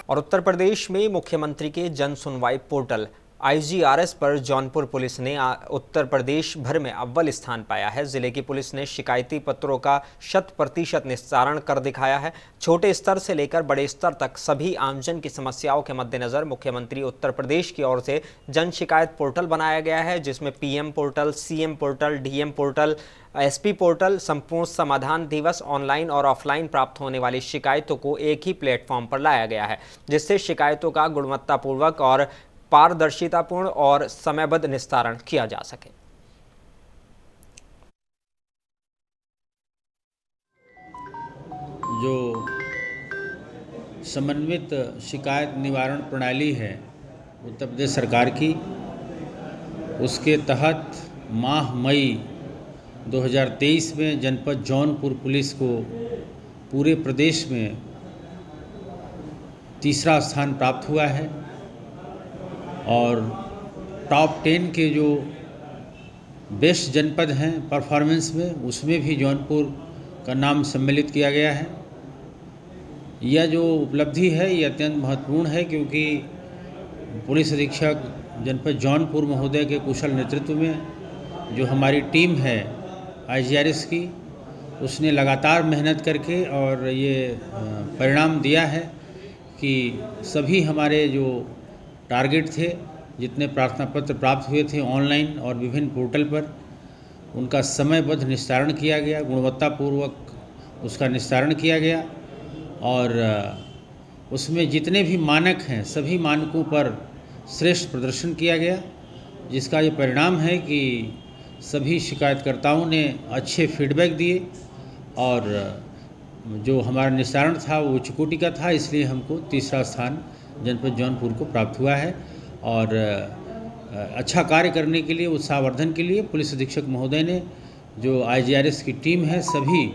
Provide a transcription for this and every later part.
और उत्तर प्रदेश में मुख्यमंत्री के जन सुनवाई पोर्टल IGRS पर जौनपुर पुलिस ने उत्तर प्रदेश भर में अव्वल स्थान पाया है। जिले की पुलिस ने शिकायती पत्रों का 100% निस्तारण कर दिखाया है। छोटे स्तर से लेकर बड़े स्तर तक सभी आमजन की समस्याओं के मद्देनजर मुख्यमंत्री उत्तर प्रदेश की ओर से जन शिकायत पोर्टल बनाया गया है, जिसमें PM portal, CM portal, DM portal, SP portal, संपूर्ण समाधान दिवस, ऑनलाइन और ऑफलाइन प्राप्त होने वाली शिकायतों को एक ही प्लेटफॉर्म पर लाया गया है, जिससे शिकायतों का गुणवत्तापूर्वक और पारदर्शितापूर्ण और समयबद्ध निस्तारण किया जा सके। जो समन्वित शिकायत निवारण प्रणाली है उत्तर प्रदेश सरकार की, उसके तहत माह मई 2023 में जनपद जौनपुर पुलिस को पूरे प्रदेश में तीसरा स्थान प्राप्त हुआ है और टॉप 10 के जो बेस्ट जनपद हैं परफॉर्मेंस में, उसमें भी जौनपुर का नाम सम्मिलित किया गया है। यह जो उपलब्धि है ये अत्यंत महत्वपूर्ण है, क्योंकि पुलिस अधीक्षक जनपद जौनपुर महोदय के कुशल नेतृत्व में जो हमारी टीम है IGRS की, उसने लगातार मेहनत करके और ये परिणाम दिया है कि सभी हमारे जो टारगेट थे, जितने प्रार्थना पत्र प्राप्त हुए थे ऑनलाइन और विभिन्न पोर्टल पर, उनका समयबद्ध निस्तारण किया गया, गुणवत्तापूर्वक उसका निस्तारण किया गया और उसमें जितने भी मानक हैं सभी मानकों पर श्रेष्ठ प्रदर्शन किया गया, जिसका ये परिणाम है कि सभी शिकायतकर्ताओं ने अच्छे फीडबैक दिए और जो हमारा निस्तारण था वो उच्च कोटि का था, इसलिए हमको तीसरा स्थान जनपद जौनपुर को प्राप्त हुआ है। और अच्छा कार्य करने के लिए, उत्साहवर्धन के लिए पुलिस अधीक्षक महोदय ने, जो IGRS की टीम है, सभी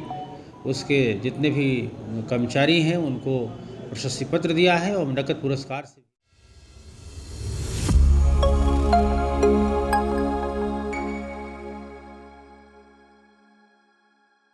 उसके जितने भी कर्मचारी हैं उनको प्रशस्ति पत्र दिया है और नकद पुरस्कार से